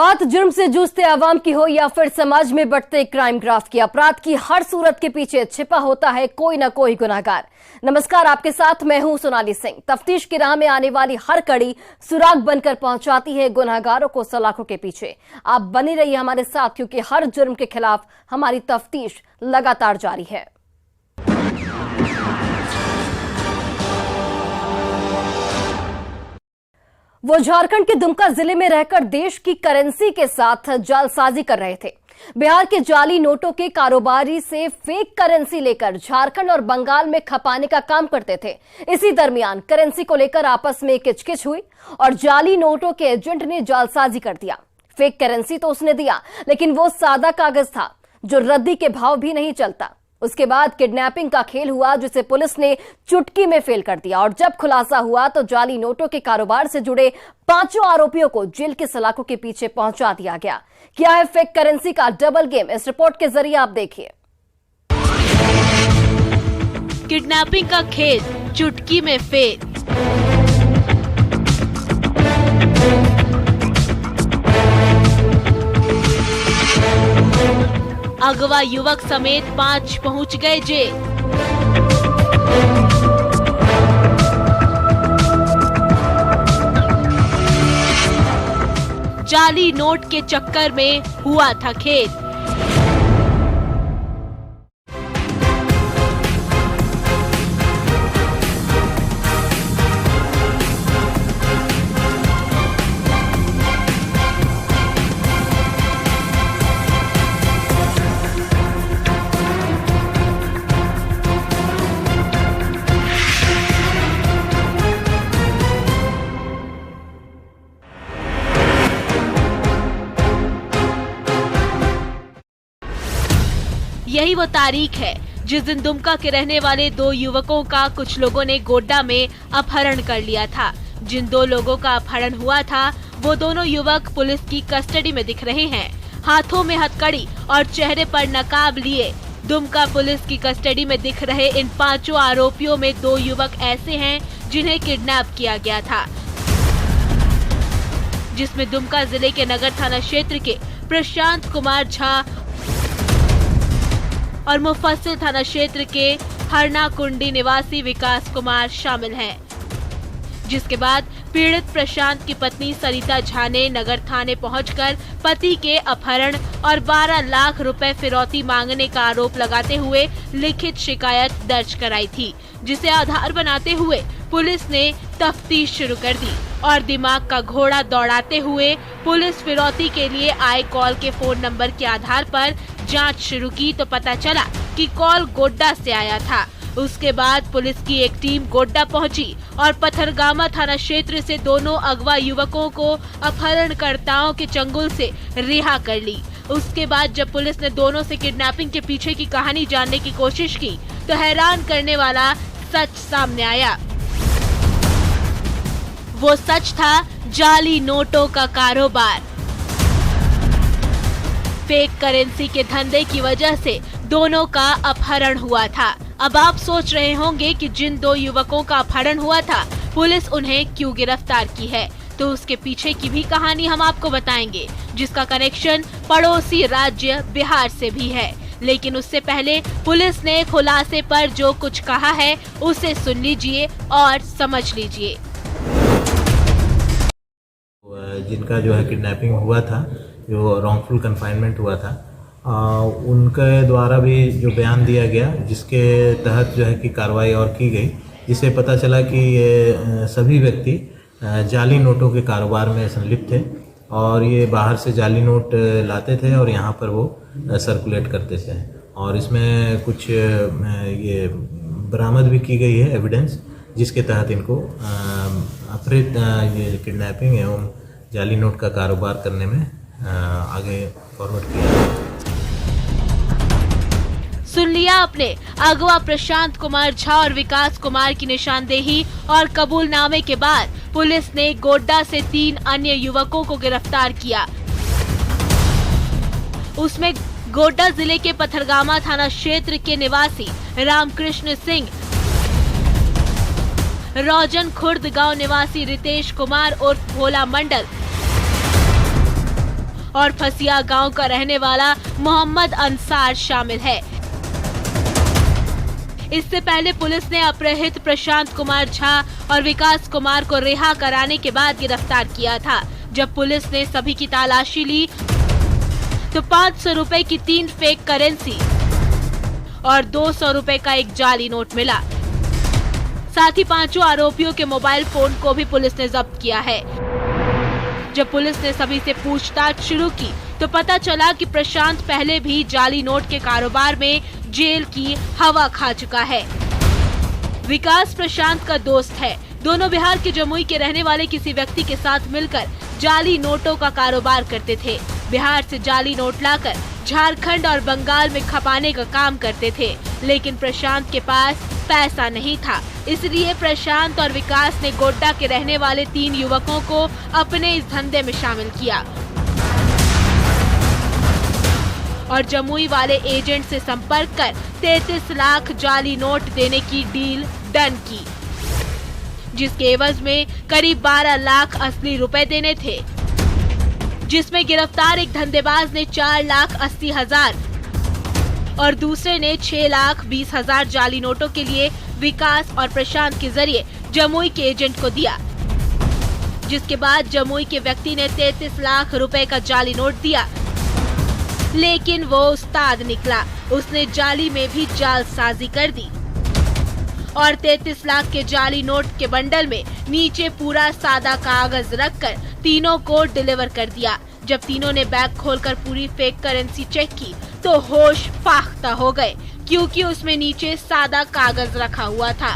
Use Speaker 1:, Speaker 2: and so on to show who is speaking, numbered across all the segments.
Speaker 1: बात जुर्म से जूझते आवाम की हो या फिर समाज में बढ़ते क्राइम ग्राफ की, अपराध की हर सूरत के पीछे छिपा होता है कोई ना कोई गुनाहगार। नमस्कार, आपके साथ मैं हूं सोनाली सिंह। तफ्तीश की राह में आने वाली हर कड़ी सुराग बनकर पहुंचाती है गुनाहगारों को सलाखों के पीछे। आप बनी रहिए हमारे साथ, क्योंकि हर जुर्म के खिलाफ हमारी तफ्तीश लगातार जारी है। वो झारखंड के दुमका जिले में रहकर देश की करेंसी के साथ जालसाजी कर रहे थे। बिहार के जाली नोटों के कारोबारी से फेक करेंसी लेकर झारखंड और बंगाल में खपाने का काम करते थे। इसी दरमियान करेंसी को लेकर आपस में किचकिच हुई और जाली नोटों के एजेंट ने जालसाजी कर दिया। फेक करेंसी तो उसने दिया, लेकिन वो सादा कागज था जो रद्दी के भाव भी नहीं चलता। उसके बाद किडनैपिंग का खेल हुआ, जिसे पुलिस ने चुटकी में फेल कर दिया। और जब खुलासा हुआ तो जाली नोटों के कारोबार से जुड़े 5 आरोपियों को जेल की सलाखों के पीछे पहुंचा दिया गया। क्या है फेक करेंसी का डबल गेम, इस रिपोर्ट के जरिए आप देखिए।
Speaker 2: किडनैपिंग का खेल चुटकी में फेल। अगवा युवक समेत 5 पहुंच गए जेल। जाली नोट के चक्कर में हुआ था खेल। यही वो तारीख है जिस दिन दुमका के रहने वाले 2 युवकों का कुछ लोगों ने गोड्डा में अपहरण कर लिया था। जिन 2 लोगों का अपहरण हुआ था, वो दोनों युवक पुलिस की कस्टडी में दिख रहे हैं। हाथों में हथकड़ी और चेहरे पर नकाब लिए दुमका पुलिस की कस्टडी में दिख रहे इन 5 आरोपियों में 2 युवक ऐसे हैं जिन्हें किडनैप किया गया था, जिसमें दुमका जिले के नगर थाना क्षेत्र के प्रशांत कुमार झा और मुफस्सिल थाना क्षेत्र के हरना कुंडी निवासी विकास कुमार शामिल हैं। जिसके बाद पीड़ित प्रशांत की पत्नी सरिता झा ने नगर थाने पहुंचकर पति के अपहरण और 12 लाख रुपए फिरौती मांगने का आरोप लगाते हुए लिखित शिकायत दर्ज कराई थी, जिसे आधार बनाते हुए पुलिस ने तफ्तीश शुरू कर दी और दिमाग का घोड़ा दौड़ाते हुए पुलिस फिरौती के लिए आए कॉल के फोन नंबर के आधार पर जांच शुरू की तो पता चला कि कॉल गोड्डा से आया था। उसके बाद पुलिस की एक टीम गोड्डा पहुंची और पथरगामा थाना क्षेत्र से दोनों अगवा युवकों को अपहरणकर्ताओं के चंगुल से रिहा कर ली। उसके बाद जब पुलिस ने दोनों से किडनैपिंग के पीछे की कहानी जानने की कोशिश की तो हैरान करने वाला सच सामने आया। वो सच था जाली नोटों का कारोबार। फेक करेंसी के धंधे की वजह से दोनों का अपहरण हुआ था। अब आप सोच रहे होंगे कि जिन 2 युवकों का अपहरण हुआ था, पुलिस उन्हें क्यों गिरफ्तार की है, तो उसके पीछे की भी कहानी हम आपको बताएंगे, जिसका कनेक्शन पड़ोसी राज्य बिहार से भी है। लेकिन उससे पहले पुलिस ने खुलासे पर जो कुछ कहा है उसे सुन लीजिए और समझ लीजिए।
Speaker 3: जिनका जो है किडनैपिंग हुआ था, जो रॉन्गफुल कन्फाइनमेंट हुआ था, उनके द्वारा भी जो बयान दिया गया, जिसके तहत जो है कि कार्रवाई और की गई, जिससे पता चला कि ये सभी व्यक्ति जाली नोटों के कारोबार में संलिप्त थे और ये बाहर से जाली नोट लाते थे और यहाँ पर वो सर्कुलेट करते थे। और इसमें कुछ ये बरामद भी की गई है एविडेंस, जिसके तहत इनको अपहृत ये किडनैपिंग एवं जाली नोट का कारोबार करने में आगे फॉरवर्ड किया।
Speaker 2: सुन लिया आपने, अगवा प्रशांत कुमार झा और विकास कुमार की निशानदेही और कबूलनामे के बाद पुलिस ने गोड्डा से 3 अन्य युवकों को गिरफ्तार किया। उसमें गोड्डा जिले के पथरगामा थाना क्षेत्र के निवासी रामकृष्ण सिंह, रौजन खुर्द गांव निवासी रितेश कुमार उर्फ भोला मंडल और फसिया गांव का रहने वाला मोहम्मद अंसार शामिल है। इससे पहले पुलिस ने अपहृत प्रशांत कुमार झा और विकास कुमार को रिहा कराने के बाद गिरफ्तार किया था। जब पुलिस ने सभी की तलाशी ली तो 500 रुपए की 3 फेक करेंसी और 200 रुपए का एक जाली नोट मिला। साथ ही 5 आरोपियों के मोबाइल फोन को भी पुलिस ने जब्त किया है। जब पुलिस ने सभी से पूछताछ शुरू की तो पता चला कि प्रशांत पहले भी जाली नोट के कारोबार में जेल की हवा खा चुका है। विकास प्रशांत का दोस्त है। दोनों बिहार के जमुई के रहने वाले किसी व्यक्ति के साथ मिलकर जाली नोटों का कारोबार करते थे। बिहार से जाली नोट लाकर झारखंड और बंगाल में खपाने का काम करते थे, लेकिन प्रशांत के पास पैसा नहीं था। इसलिए प्रशांत और विकास ने गोड्डा के रहने वाले 3 युवकों को अपने इस धंधे में शामिल किया और जमुई वाले एजेंट से संपर्क कर 33 लाख जाली नोट देने की डील डन की, जिसके एवज में करीब 12 लाख असली रुपए देने थे, जिसमें गिरफ्तार एक धंधेबाज ने 4,80,000 और दूसरे ने 6,20,000 जाली नोटों के लिए विकास और प्रशांत के जरिए जमुई के एजेंट को दिया, जिसके बाद जमुई के व्यक्ति ने 33 लाख रुपए का जाली नोट दिया, लेकिन वो उस्ताद निकला। उसने जाली में भी जालसाजी कर दी और 33 लाख के जाली नोट के बंडल में नीचे पूरा सादा कागज रखकर तीनों को डिलीवर कर दिया। जब तीनों ने बैग खोलकर पूरी फेक करेंसी चेक की तो होश फाख्ता हो गए, क्योंकि उसमें नीचे सादा कागज रखा हुआ था।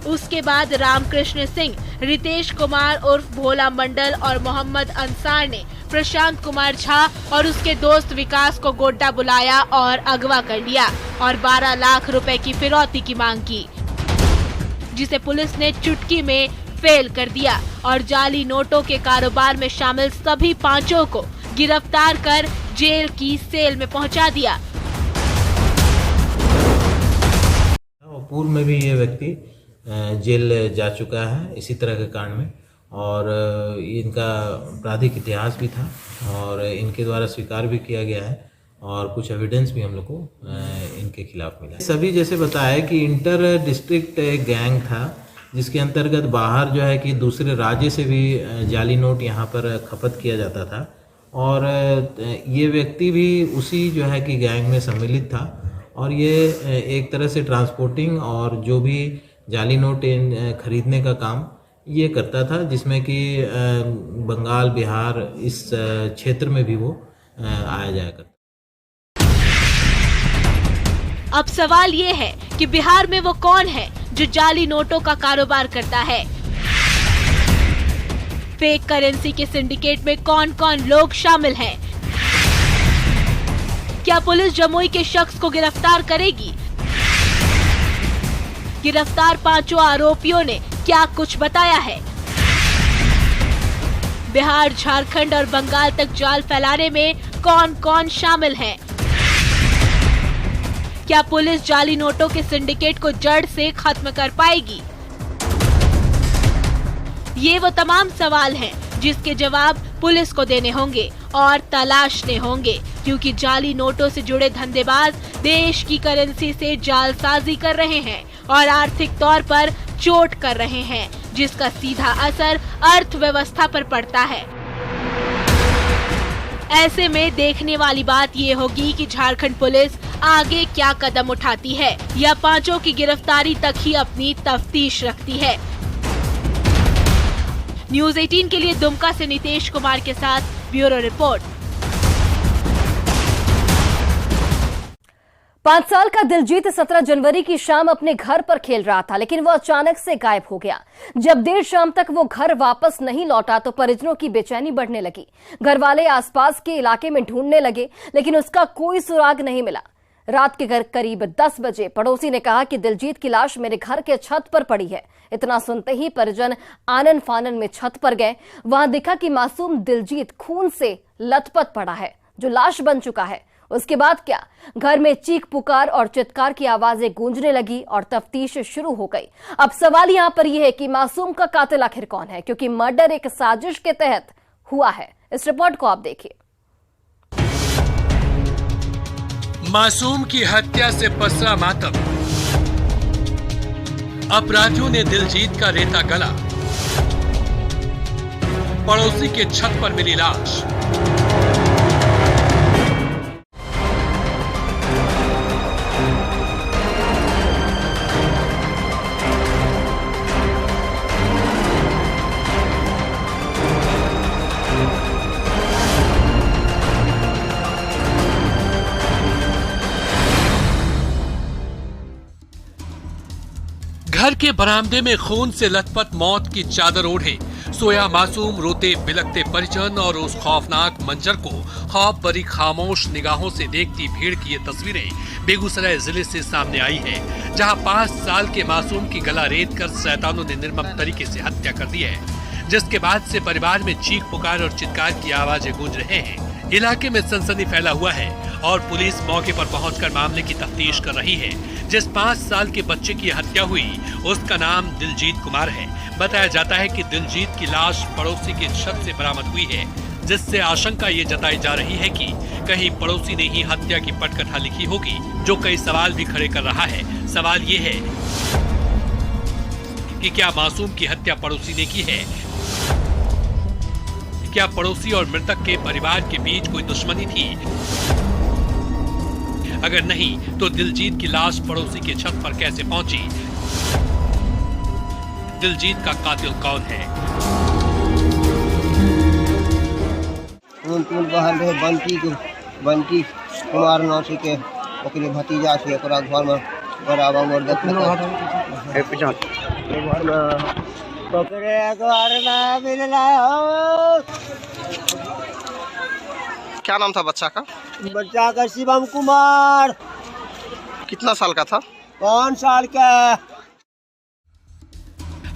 Speaker 2: उसके बाद रामकृष्ण सिंह, रितेश कुमार उर्फ भोला मंडल और मोहम्मद अंसार ने प्रशांत कुमार झा और उसके दोस्त विकास को गोड्डा बुलाया और अगवा कर लिया और 12 लाख रुपए की फिरौती की मांग की, जिसे पुलिस ने चुटकी में फेल कर दिया और जाली नोटों के कारोबार में शामिल सभी 5 को गिरफ्तार कर जेल की सेल में पहुंचा दिया।
Speaker 3: पूर्व में भी ये व्यक्ति जेल जा चुका है इसी तरह के कांड में, और इनका आपराधिक इतिहास भी था और इनके द्वारा स्वीकार भी किया गया है और कुछ एविडेंस भी हम लोग को इनके खिलाफ मिला। सभी जैसे बताया कि इंटर डिस्ट्रिक्ट एक गैंग था, जिसके अंतर्गत बाहर जो है कि दूसरे राज्य से भी जाली नोट यहाँ पर खपत किया जाता था और ये व्यक्ति भी उसी जो है कि गैंग में सम्मिलित था और ये एक तरह से ट्रांसपोर्टिंग और जो भी जाली नोट खरीदने का काम ये करता था, जिसमें कि बंगाल, बिहार इस क्षेत्र में भी वो आया जाया करता।
Speaker 2: अब सवाल ये है कि बिहार में वो कौन है जो जाली नोटों का कारोबार करता है? फेक करेंसी के सिंडिकेट में कौन कौन लोग शामिल हैं? क्या पुलिस जमुई के शख्स को गिरफ्तार करेगी? गिरफ्तार 5 आरोपियों ने क्या कुछ बताया है? बिहार, झारखंड और बंगाल तक जाल फैलाने में कौन कौन शामिल है? क्या पुलिस जाली नोटों के सिंडिकेट को जड़ से खत्म कर पाएगी? ये वो तमाम सवाल हैं जिसके जवाब पुलिस को देने होंगे और तलाशने होंगे, क्योंकि जाली नोटों से जुड़े धंधेबाज देश की करेंसी से जालसाजी कर रहे हैं और आर्थिक तौर पर चोट कर रहे हैं, जिसका सीधा असर अर्थव्यवस्था पर पड़ता है। ऐसे में देखने वाली बात ये होगी कि झारखंड पुलिस आगे क्या कदम उठाती है या 5 की गिरफ्तारी तक ही अपनी तफ्तीश रखती है। न्यूज़ 18 के लिए दुमका से नितेश कुमार के साथ ब्यूरो रिपोर्ट।
Speaker 1: 5 साल का दिलजीत 17 जनवरी की शाम अपने घर पर खेल रहा था, लेकिन वो अचानक से गायब हो गया। जब देर शाम तक वो घर वापस नहीं लौटा तो परिजनों की बेचैनी बढ़ने लगी। घर वाले आसपास के इलाके में ढूंढने लगे, लेकिन उसका कोई सुराग नहीं मिला। रात के करीब 10 बजे पड़ोसी ने कहा कि दिलजीत की लाश मेरे घर के छत पर पड़ी है। इतना सुनते ही परिजन आनन फानन में छत पर गए। वहां दिखा कि मासूम दिलजीत खून से लथपथ पड़ा है, जो लाश बन चुका है। उसके बाद क्या, घर में चीख पुकार और चित्कार की आवाजें गूंजने लगी और तफ्तीश शुरू हो गई। अब सवाल यहां पर यह है कि मासूम का कातिल आखिर कौन है, क्योंकि मर्डर एक साजिश के तहत हुआ है। इस रिपोर्ट को आप देखिए।
Speaker 4: मासूम की हत्या से पसरा मातम, अपराधियों ने दिलजीत का रेता गला, पड़ोसी के छत पर मिली लाश। घर के बरामदे में खून से लथपथ मौत की चादर ओढ़े सोया मासूम, रोते बिलखते परिजन और उस खौफनाक मंजर को खौफ भरी खामोश निगाहों से देखती भीड़ की ये तस्वीरें बेगूसराय जिले से सामने आई है, जहां 5 साल के मासूम की गला रेत कर शैतानों ने निर्मम तरीके से हत्या कर दी है, जिसके बाद से परिवार में चीख पुकार और चित्कार की आवाजें गूंज रहे हैं। इलाके में सनसनी फैला हुआ है और पुलिस मौके पर पहुंचकर मामले की तफ्तीश कर रही है। जिस 5 साल के बच्चे की हत्या हुई उसका नाम दिलजीत कुमार है। बताया जाता है कि दिलजीत की लाश पड़ोसी के छत से बरामद हुई है, जिससे आशंका ये जताई जा रही है कि कहीं पड़ोसी ने ही हत्या की पटकथा लिखी होगी, जो कई सवाल भी खड़े कर रहा है। सवाल ये है कि क्या मासूम की हत्या पड़ोसी ने की है? क्या पड़ोसी और मृतक के परिवार के बीच कोई दुश्मनी थी? अगर नहीं तो दिलजीत की लाश पड़ोसी के छत पर कैसे पहुंची? दिलजीत का कातिल कौन है?
Speaker 5: बंटी कुमार नासी के ओकरे भतीजा छै, ओकरा घर में बराबर मोर देखल है पिछा घर में ओकरे घर में मिलला हो।
Speaker 6: क्या नाम था बच्चा का?
Speaker 5: बच्चा का शिवम कुमार।
Speaker 6: कितना साल का था?
Speaker 5: 5 साल का।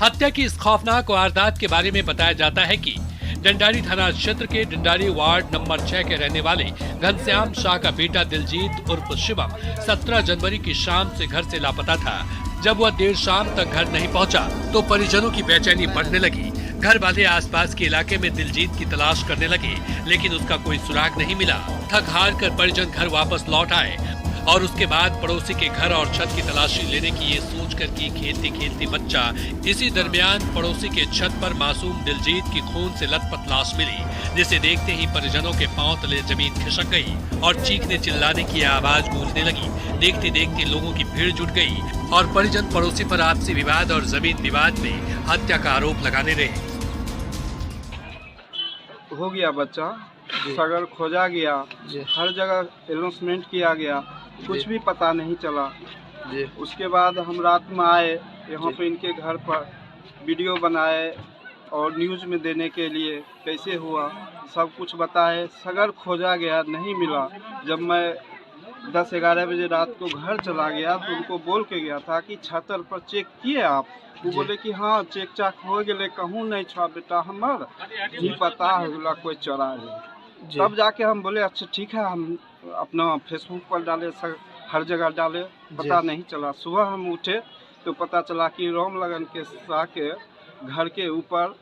Speaker 4: हत्या की इस खौफनाक वारदात के बारे में बताया जाता है कि डंडारी थाना क्षेत्र के डंडारी वार्ड नंबर 6 के रहने वाले घनश्याम शाह का बेटा दिलजीत उर्फ शिवम 17 जनवरी की शाम से घर से लापता था। जब वह देर शाम तक घर नहीं पहुंचा तो परिजनों की बेचैनी बढ़ने लगी। घर वाले आसपास के इलाके में दिलजीत की तलाश करने लगे, लेकिन उसका कोई सुराग नहीं मिला। थक हार कर परिजन घर वापस लौट आए और उसके बाद पड़ोसी के घर और छत की तलाशी लेने की ये सोच कर कि खेलते खेलते बच्चा। इसी दरमियान पड़ोसी के छत पर मासूम दिलजीत की खून से लथपथ लाश मिली, जिसे देखते ही परिजनों के पांव तले जमीन खिसक गई और चीखने चिल्लाने की आवाज गूंजने लगी। देखते देखते लोगों की भीड़ जुट गई और परिजन पड़ोसी पर आपसी विवाद और जमीन विवाद में हत्या का आरोप लगाने लगे।
Speaker 7: हो गया बच्चा, सगर खोजा गया, हर जगह अनाउंसमेंट किया गया, कुछ भी पता नहीं चला। उसके बाद हम रात में आए यहाँ पे इनके घर पर, वीडियो बनाए और न्यूज़ में देने के लिए कैसे हुआ सब कुछ बताए। सगर खोजा गया, नहीं मिला। जब मैं 10-11 बजे रात को घर चला गया तो उनको बोल के गया था कि छतर पर चेक किए आप? वो बोले कि हाँ चेक चाक हो गए, कहूँ नहीं छा बेटा हमर जी पता है कोई चोरा है। तब जाके हम बोले अच्छा ठीक है, हम अपना फेसबुक पर डाले, हर जगह डाले, पता नहीं चला। सुबह हम उठे तो पता चला कि राम लगन के शाह के घर के ऊपर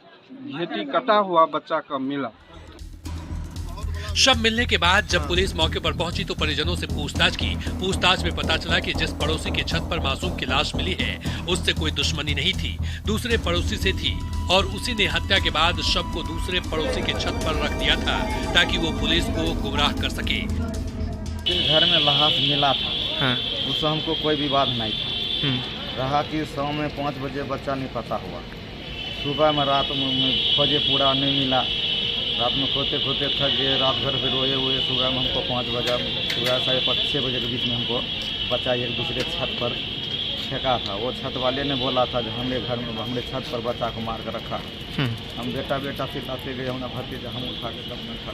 Speaker 7: घेटी कटा हुआ बच्चा का मिला।
Speaker 4: शव मिलने के बाद जब पुलिस मौके पर पहुंची तो परिजनों से पूछताछ की। पूछताछ में पता चला कि जिस पड़ोसी की छत पर मासूम की लाश मिली है उससे कोई दुश्मनी नहीं थी, दूसरे पड़ोसी से थी और उसी ने हत्या के बाद शव को दूसरे पड़ोसी के छत पर रख दिया था ताकि वो पुलिस को गुमराह कर सके।
Speaker 8: घर में लाश मिला था, हाँ। उससे हमको कोई विवाद नहीं था। रहा कि शाम में 5 बजे बच्चा नहीं पता हुआ, सुबह में रात में खोजे पूरा नहीं मिला। रात में खोते खोते थक गए, रात भर फिर रोए हुए। सुबह में हमको 5 बजे, सुबह 6:30 बजे के बीच में हमको बच्चा एक दूसरे छत पर फेंका था। वो छत वाले ने बोला था जो हमें घर में हमने छत पर बच्चा को मार कर रखा। हम बेटा बेटा सिखाते गए, हमने भतीजा हम उठा के तब में खा।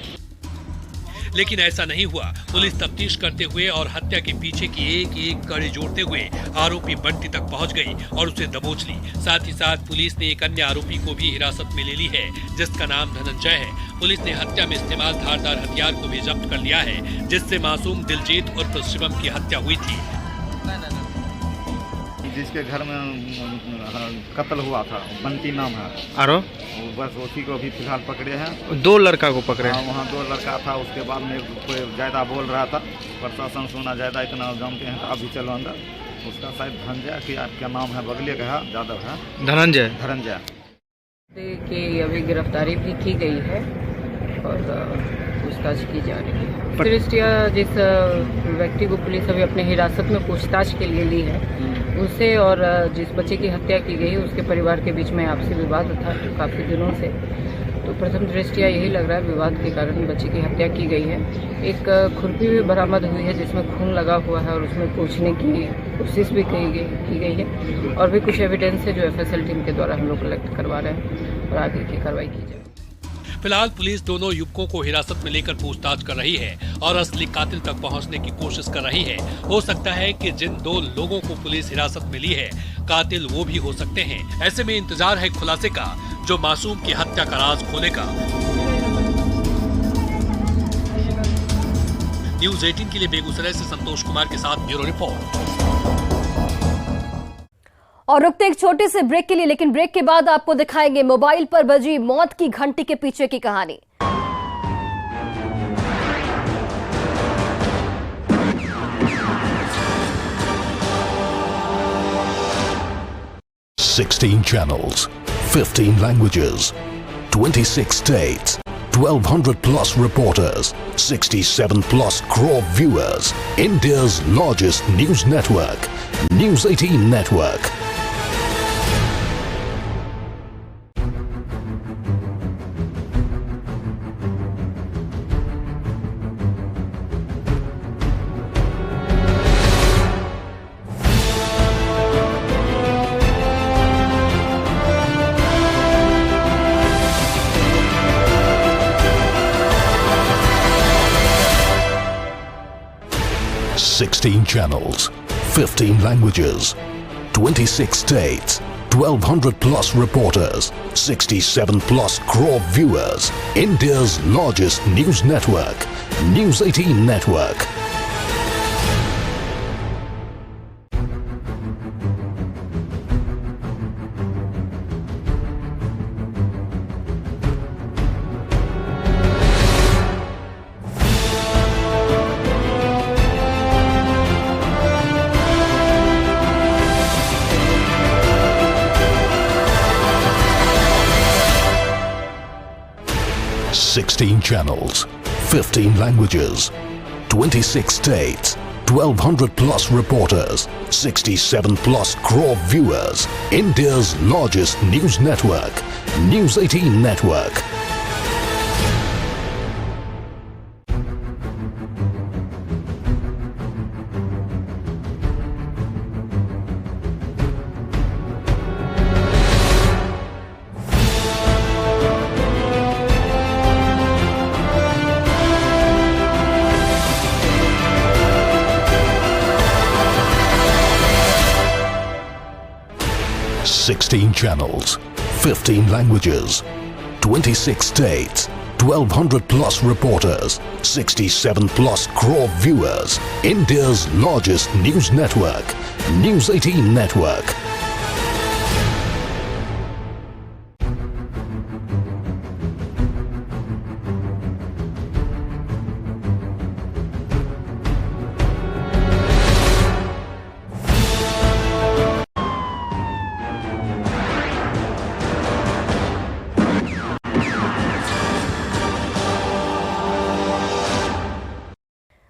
Speaker 4: लेकिन ऐसा नहीं हुआ। पुलिस तफ्तीश करते हुए और हत्या के पीछे की एक एक कड़ी जोड़ते हुए आरोपी बंटी तक पहुंच गई और उसे दबोच ली। साथ ही साथ पुलिस ने एक अन्य आरोपी को भी हिरासत में ले ली है, जिसका नाम धनंजय है। पुलिस ने हत्या में इस्तेमाल धारदार हथियार को भी जब्त कर लिया है, जिससे मासूम दिलजीत उर्फ शिवम की हत्या हुई थी।
Speaker 8: जिसके घर में कत्ल हुआ था, बंटी नाम है।
Speaker 9: आरो
Speaker 8: बस उसी को अभी फिलहाल पकड़े हैं।
Speaker 9: 2 लड़का को पकड़े।
Speaker 8: हाँ, वहाँ 2 लड़का था। उसके बाद में कोई ज़्यादा बोल रहा था, प्रशासन सुना ज़्यादा इतना जानते हैं तो अभी चलो अंदर। उसका शायद धनंजय कि क्या नाम है, बगले का है, यादव है, धनंजय
Speaker 10: कि अभी गिरफ्तारी भी की गई है और पूछताछ की जा रही है। दृष्टिया जिस व्यक्ति को पुलिस अभी अपने हिरासत में पूछताछ के लिए ली है, उससे और जिस बच्चे की हत्या की गई उसके परिवार के बीच में आपसी विवाद था काफ़ी दिनों से। तो प्रथम दृष्टिया यही लग रहा है विवाद के कारण बच्चे की हत्या की गई है। एक खुरपी भी बरामद हुई है जिसमें खून लगा हुआ है और उसमें पूछने की कोशिश भी की गई है और भी कुछ एविडेंस है जो एफएसएल टीम के द्वारा हम लोग कलेक्ट करवा रहे हैं और आगे की कार्रवाई की जाए।
Speaker 4: फिलहाल पुलिस दोनों युवकों को हिरासत में लेकर पूछताछ कर रही है और असली कातिल तक पहुंचने की कोशिश कर रही है। हो सकता है कि जिन 2 लोगों को पुलिस हिरासत में ली है, कातिल वो भी हो सकते हैं। ऐसे में इंतजार है खुलासे का, जो मासूम की हत्या का राज खोलेगा। न्यूज़ 18 के लिए बेगूसराय से संतोष कुमार के साथ ब्यूरो रिपोर्ट।
Speaker 1: और रुकते एक छोटे से ब्रेक के लिए, लेकिन ब्रेक के बाद आपको दिखाएंगे मोबाइल पर बजी मौत की घंटी के पीछे की कहानी।
Speaker 11: $16 channels, 15 languages, 26 states, 1,200 plus reporters, 67 plus crore viewers. India's largest news network, News 18 Network. $16 channels, 15 languages, 26 states, 1,200 plus reporters, 67 plus crore viewers. India's largest news network, News 18 Network. $16 channels, 15 languages, 26 states, 1,200 plus reporters, 67 plus crore viewers. India's largest news network, News 18 Network. $16 channels, 15 languages, 26 states, 1,200 plus reporters, 67 plus crore viewers. India's largest news network, News 18 Network.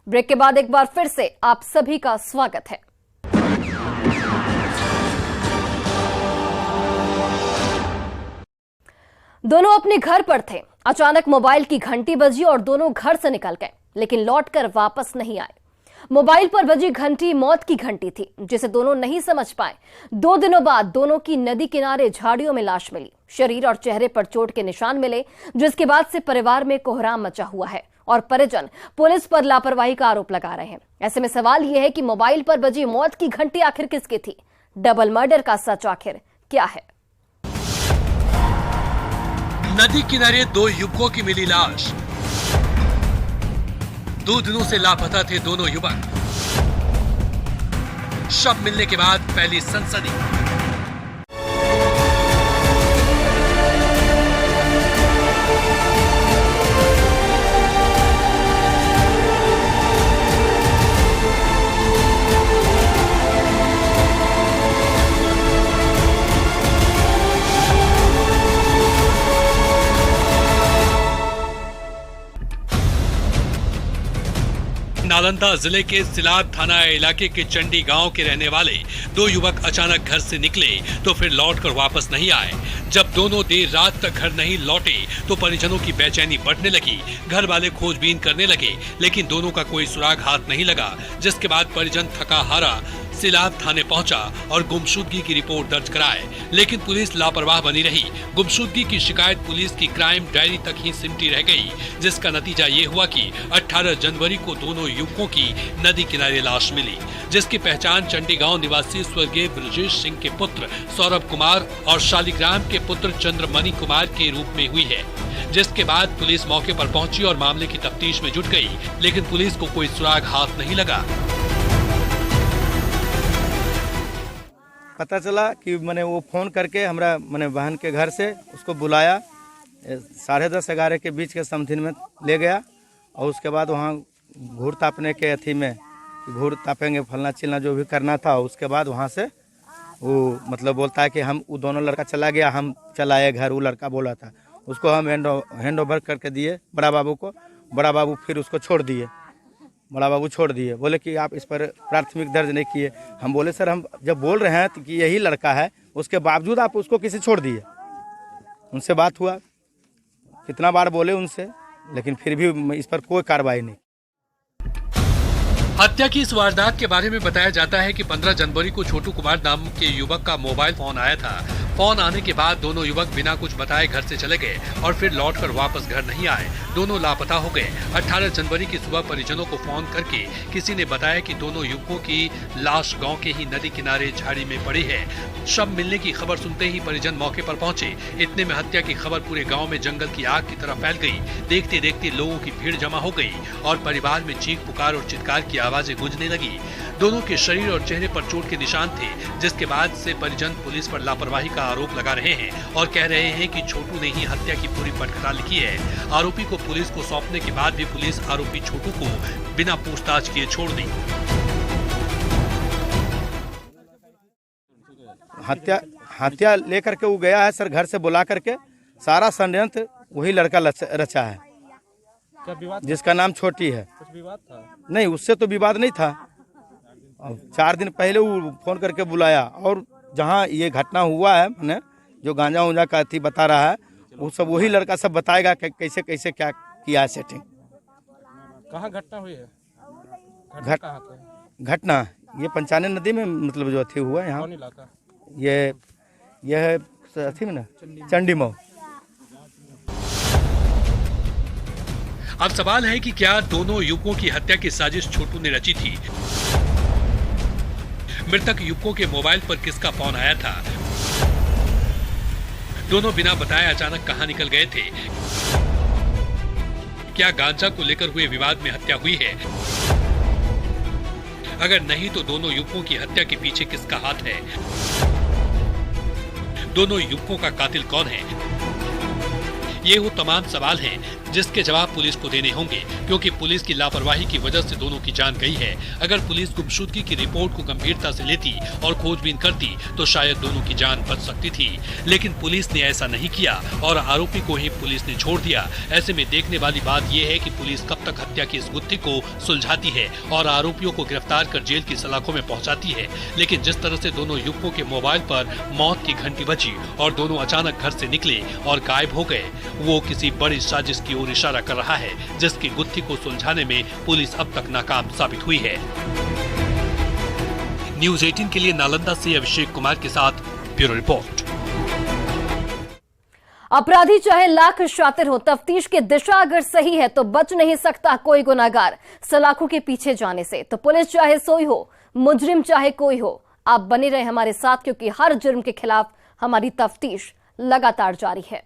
Speaker 1: Break के बाद एक बार फिर से आप सभी का स्वागत है। दोनों अपने घर पर थे। अचानक मोबाइल की घंटी बजी और दोनों घर से निकल गए, लेकिन लौटकर वापस नहीं आए। मोबाइल पर बजी घंटी मौत की घंटी थी, जिसे दोनों नहीं समझ पाए। 2 दिनों बाद दोनों की नदी किनारे झाड़ियों में लाश मिली। शरीर और चेहरे पर चोट के निशान मिले, जिसके बाद से परिवार में कोहराम मचा हुआ है और परिजन पुलिस पर लापरवाही का आरोप लगा रहे हैं। ऐसे में सवाल यह है कि मोबाइल पर बजी मौत की घंटी आखिर किसकी थी? डबल मर्डर का सच आखिर क्या है?
Speaker 4: नदी किनारे 2 युवकों की मिली लाश। 2 दिनों से लापता थे दोनों युवक। शव मिलने के बाद फैली सनसनी। नालंदा जिले के सिलाब थाना इलाके के चंडी गांव के रहने वाले दो युवक अचानक घर से निकले तो फिर लौटकर वापस नहीं आए। जब दोनों देर रात तक घर नहीं लौटे तो परिजनों की बेचैनी बढ़ने लगी। घर वाले खोजबीन करने लगे लेकिन दोनों का कोई सुराग हाथ नहीं लगा, जिसके बाद परिजन थका हारा सिलाब थाने पहुंचा और गुमशुदगी की रिपोर्ट दर्ज कराए, लेकिन पुलिस लापरवाह बनी रही। गुमशुदगी की शिकायत पुलिस की क्राइम डायरी तक ही सिमटी रह गई, जिसका नतीजा ये हुआ कि 18 जनवरी को दोनों युवकों की नदी किनारे लाश मिली, जिसकी पहचान चंडी गांव निवासी स्वर्गीय ब्रजेश सिंह के पुत्र सौरभ कुमार और शालिग्राम के पुत्र चंद्रमणि कुमार के रूप में हुई है। जिसके बाद पुलिस मौके पर पहुंची और मामले की तफ्तीश में जुट गई, लेकिन पुलिस को कोई सुराग हाथ नहीं लगा।
Speaker 9: पता चला कि मैंने वो फ़ोन करके हमारा मैंने बहन के घर से उसको बुलाया, 10:30-11 के बीच के समथिन में ले गया और उसके बाद वहाँ घूर तापने के अथी में घूर तापेंगे फलना चिलना जो भी करना था। उसके बाद वहाँ से वो मतलब बोलता है कि हम वो दोनों लड़का चला गया, हम चलाए घर, वो लड़का बोला था। उसको हम हैंड ओवर करके दिए बड़ा बाबू को। बड़ा बाबू फिर उसको छोड़ दिए, बड़ा बाबू छोड़ दिए, बोले कि आप इस पर प्राथमिक दर्ज नहीं किए। हम बोले सर हम जब बोल रहे हैं तो कि यही लड़का है, उसके बावजूद आप उसको किसी छोड़ दिए। उनसे बात हुआ, कितना बार बोले उनसे, लेकिन फिर भी इस पर कोई कार्रवाई नहीं।
Speaker 4: हत्या की इस वारदात के बारे में बताया जाता है कि 15 जनवरी को छोटू कुमार नाम के युवक का मोबाइल फोन आया था। फोन आने के बाद दोनों युवक बिना कुछ बताए घर से चले गए और फिर लौटकर वापस घर नहीं आए। दोनों लापता हो गए। 18 जनवरी की सुबह परिजनों को फोन करके किसी ने बताया कि दोनों युवकों की लाश गांव के ही नदी किनारे झाड़ी में पड़ी है। शव मिलने की खबर सुनते ही परिजन मौके पर पहुंचे। इतने में हत्या की खबर पूरे गाँव में जंगल की आग की तरह फैल गई। देखते देखते लोगों की भीड़ जमा हो गई और परिवार में चीख पुकार और चित्कार की आवाजें गूंजने लगी। दोनों के शरीर और चेहरे पर चोट के निशान थे, जिसके बाद से परिजन पुलिस पर लापरवाही का आरोप लगा रहे हैं और कह रहे हैं कि छोटू ने ही हत्या की पूरी पटकथा लिखी है। आरोपी को पुलिस को सौंपने के बाद भी पुलिस आरोपी छोटू को बिना पूछताछ किए छोड़ दी।
Speaker 9: हत्या लेकर के वो गया है सर, घर से बुला करके सारा षड्यंत्र वही लड़का रचा है जिसका नाम छोटी है।
Speaker 12: कुछ विवाद था?
Speaker 9: नहीं, उससे तो विवाद नहीं था। 4 दिन पहले वो फोन करके बुलाया और जहाँ ये घटना हुआ है मैंने जो गांजा उंजा का थी बता रहा है, वो सब वही लड़का सब बताएगा कि कैसे कैसे क्या किया है सेटिंग।
Speaker 12: कहाँ घटना हुई है?
Speaker 9: घटना ये पंचाने नदी में मतलब जो अथी हुआ है यहाँ।
Speaker 12: कौन इलाका?
Speaker 9: ये अथी में ना चंडी मऊ।
Speaker 4: अब सवाल है कि क्या दोनों युवकों की हत्या की साजिश छोटू ने रची थी? मृतक युवकों के मोबाइल पर किसका फोन आया था? दोनों बिना बताए अचानक कहां निकल गए थे? क्या गांजा को लेकर हुए विवाद में हत्या हुई है? अगर नहीं तो दोनों युवकों की हत्या के पीछे किसका हाथ है? दोनों युवकों का कातिल कौन है? ये वो तमाम सवाल हैं जिसके जवाब पुलिस को देने होंगे, क्योंकि पुलिस की लापरवाही की वजह से दोनों की जान गई है। अगर पुलिस गुमशुदगी की रिपोर्ट को गंभीरता से लेती और खोजबीन करती तो शायद दोनों की जान बच सकती थी, लेकिन पुलिस ने ऐसा नहीं किया और आरोपी को ही पुलिस ने छोड़ दिया। ऐसे में देखने वाली बात यह है कि पुलिस कब तक हत्या की इस गुत्थी को सुलझाती है और आरोपियों को गिरफ्तार कर जेल की सलाखों में पहुंचाती है। लेकिन जिस तरह से दोनों युवकों के मोबाइल पर मौत की घंटी बजी और दोनों अचानक घर से निकले और गायब हो गए, वो किसी बड़ी साजिश की ओर इशारा कर रहा है, जिसकी गुत्थी को सुलझाने में पुलिस अब तक नाकाम साबित हुई है। न्यूज़ 18 के लिए नालंदा से अभिषेक कुमार के साथ ब्यूरो रिपोर्ट।
Speaker 1: अपराधी चाहे लाख शातिर हो, तफ्तीश की दिशा अगर सही है तो बच नहीं सकता कोई गुनाहगार सलाखों के पीछे जाने से। तो पुलिस चाहे सोई हो, मुजरिम चाहे कोई हो, आप बने रहे हमारे साथ, क्योंकि हर जुर्म के खिलाफ हमारी तफ्तीश लगातार जारी है।